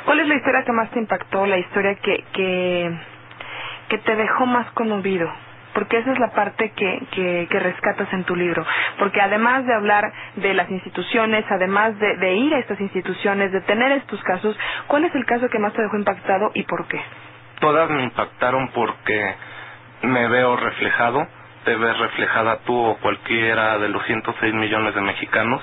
¿Cuál es la historia que más te impactó, la historia que te dejó más conmovido? Porque esa es la parte que rescatas en tu libro. Porque además de hablar de las instituciones, además de ir a estas instituciones, de tener estos casos, ¿cuál es el caso que más te dejó impactado y por qué? Todas me impactaron porque me veo reflejado, te ves reflejada tú o cualquiera de los 106 millones de mexicanos.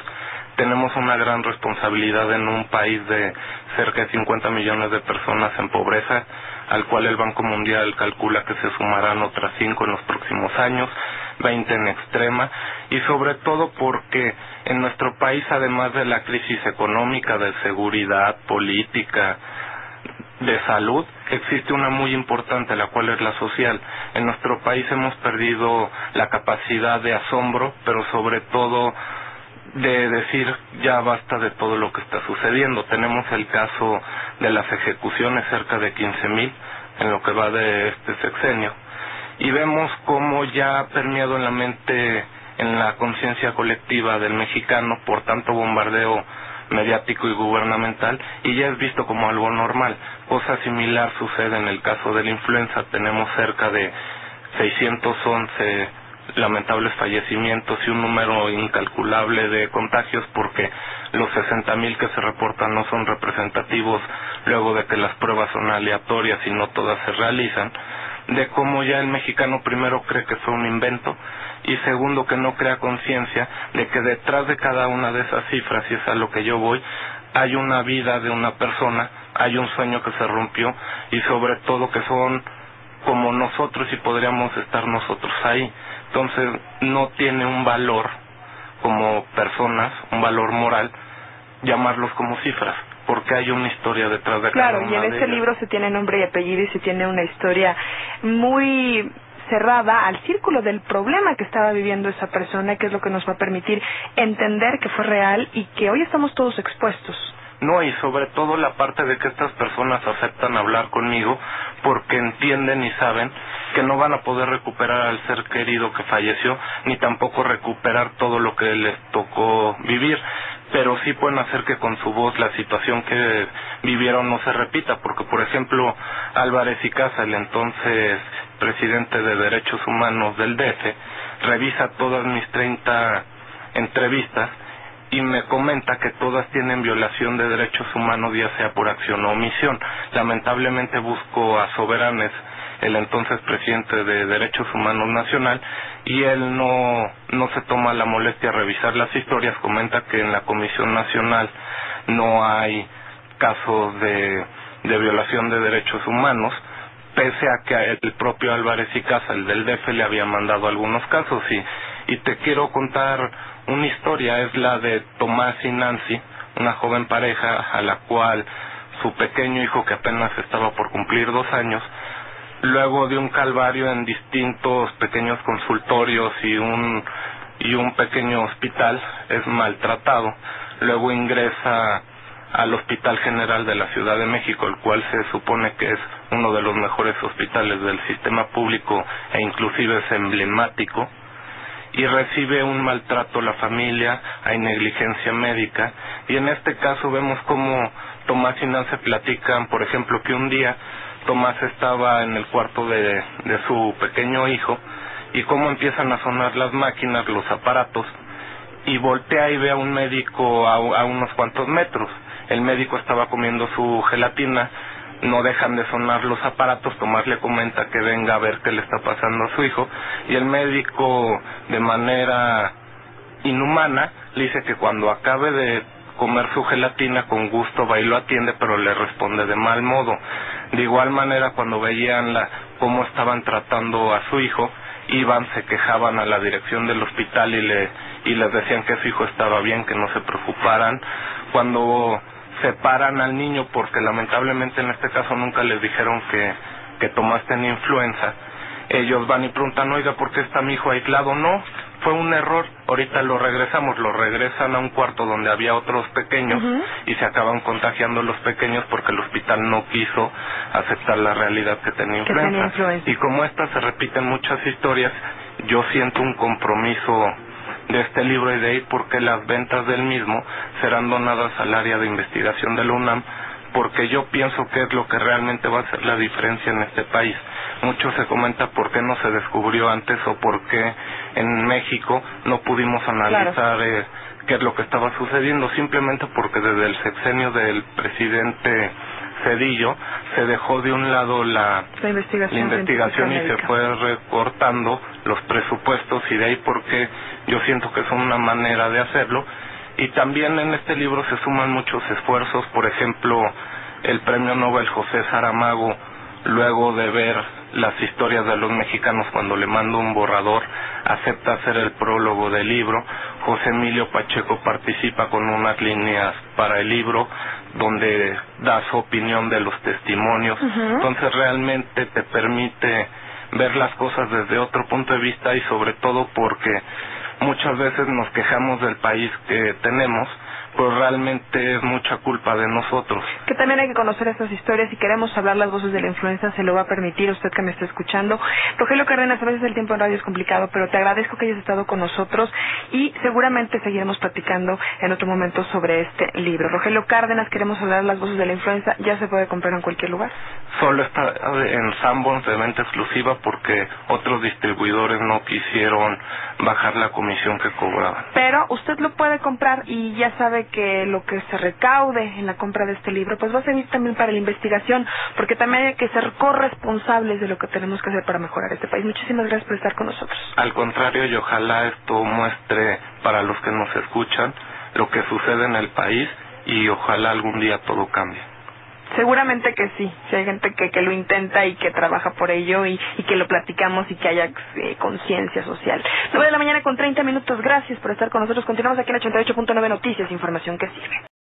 Tenemos una gran responsabilidad en un país de cerca de 50 millones de personas en pobreza, al cual el Banco Mundial calcula que se sumarán otras 5 en los próximos años, 20 en extrema, y sobre todo porque en nuestro país, además de la crisis económica, de seguridad, política, de salud, existe una muy importante, la cual es la social. En nuestro país hemos perdido la capacidad de asombro, pero sobre todo de decir ya basta de todo lo que está sucediendo. Tenemos el caso de las ejecuciones, cerca de 15,000 en lo que va de este sexenio, y vemos cómo ya ha permeado en la mente, en la conciencia colectiva del mexicano por tanto bombardeo mediático y gubernamental, y ya es visto como algo normal. Cosa similar sucede en el caso de la influenza. Tenemos cerca de 611 lamentables fallecimientos y un número incalculable de contagios, porque los 60,000 que se reportan no son representativos luego de que las pruebas son aleatorias y no todas se realizan, de cómo ya el mexicano primero cree que fue un invento y segundo que no crea conciencia de que detrás de cada una de esas cifras, y es a lo que yo voy, hay una vida de una persona, hay un sueño que se rompió y sobre todo que son como nosotros y podríamos estar nosotros ahí. Entonces no tiene un valor como personas, un valor moral, llamarlos como cifras, porque hay una historia detrás de cada una de ellas. Claro, y en este libro se tiene nombre y apellido y se tiene una historia muy cerrada al círculo del problema que estaba viviendo esa persona, que es lo que nos va a permitir entender que fue real y que hoy estamos todos expuestos. No, y sobre todo la parte de que estas personas aceptan hablar conmigo porque entienden y saben que no van a poder recuperar al ser querido que falleció, ni tampoco recuperar todo lo que les tocó vivir, pero sí pueden hacer que con su voz la situación que vivieron no se repita, porque por ejemplo Álvarez y Casa, el entonces presidente de Derechos Humanos del DF, revisa todas mis 30 entrevistas y me comenta que todas tienen violación de derechos humanos, ya sea por acción o omisión. Lamentablemente busco a Soberanes, el entonces presidente de Derechos Humanos Nacional, y él no se toma la molestia de revisar las historias. Comenta que en la Comisión Nacional no hay casos de violación de derechos humanos, pese a que el propio Álvarez y Casa, el del DF, le había mandado algunos casos. Y te quiero contar una historia, es la de Tomás y Nancy, una joven pareja a la cual su pequeño hijo, que apenas estaba por cumplir 2 años, luego de un calvario en distintos pequeños consultorios y un pequeño hospital, es maltratado. Luego ingresa al Hospital General de la Ciudad de México, el cual se supone que es uno de los mejores hospitales del sistema público e inclusive es emblemático, y recibe un maltrato la familia, hay negligencia médica, y en este caso vemos cómo Tomás y Nancy platican, por ejemplo, que un día Tomás estaba en el cuarto de su pequeño hijo, y cómo empiezan a sonar las máquinas, los aparatos, y voltea y ve a un médico a unos cuantos metros. El médico estaba comiendo su gelatina, no dejan de sonar los aparatos. Tomás le comenta que venga a ver qué le está pasando a su hijo, y el médico, de manera inhumana, le dice que cuando acabe de comer su gelatina con gusto va y lo atiende, pero le responde de mal modo. De igual manera, cuando veían cómo estaban tratando a su hijo, iban, se quejaban a la dirección del hospital y les decían que su hijo estaba bien, que no se preocuparan. Cuando separan al niño, porque lamentablemente en este caso nunca les dijeron que Tomás tenía influenza, ellos van y preguntan, oiga, ¿por qué está mi hijo aislado? No, fue un error, ahorita lo regresan a un cuarto donde había otros pequeños, y se acaban contagiando los pequeños porque el hospital no quiso aceptar la realidad que tenía influenza. Y como estas se repiten muchas historias, yo siento un compromiso de este libro y de ahí porque las ventas del mismo serán donadas al área de investigación de la UNAM porque yo pienso que es lo que realmente va a hacer la diferencia en este país. Mucho se comenta por qué no se descubrió antes o por qué en México no pudimos analizar qué es lo que estaba sucediendo, simplemente porque desde el sexenio del presidente Zedillo se dejó de un lado la investigación y se fue recortando los presupuestos, y de ahí porque yo siento que es una manera de hacerlo. Y también en este libro se suman muchos esfuerzos, por ejemplo, el premio Nobel José Saramago, luego de ver las historias de los mexicanos, cuando le mando un borrador, acepta hacer el prólogo del libro. José Emilio Pacheco participa con unas líneas para el libro donde da su opinión de los testimonios. Entonces realmente te permite ver las cosas desde otro punto de vista, y sobre todo porque muchas veces nos quejamos del país que tenemos, pero realmente es mucha culpa de nosotros. Que también hay que conocer estas historias, y queremos hablar las voces de la influenza, se lo va a permitir usted que me está escuchando. Rogelio Cárdenas, a veces el tiempo en radio es complicado, pero te agradezco que hayas estado con nosotros, y seguramente seguiremos platicando en otro momento sobre este libro. Rogelio Cárdenas, queremos hablar las voces de la influenza, ¿ya se puede comprar en cualquier lugar? Solo está en Sanborns de venta exclusiva porque otros distribuidores no quisieron bajar la comisión que cobraban. Pero usted lo puede comprar, y ya sabe que lo que se recaude en la compra de este libro pues va a servir también para la investigación, porque también hay que ser corresponsables de lo que tenemos que hacer para mejorar este país. Muchísimas gracias por estar con nosotros. Al contrario, y ojalá esto muestre para los que nos escuchan lo que sucede en el país, y ojalá algún día todo cambie. Seguramente que sí, si hay gente que lo intenta y que trabaja por ello, y que lo platicamos y que haya conciencia social. 9 de la mañana con 30 minutos, gracias por estar con nosotros. Continuamos aquí en 88.9 Noticias, información que sirve.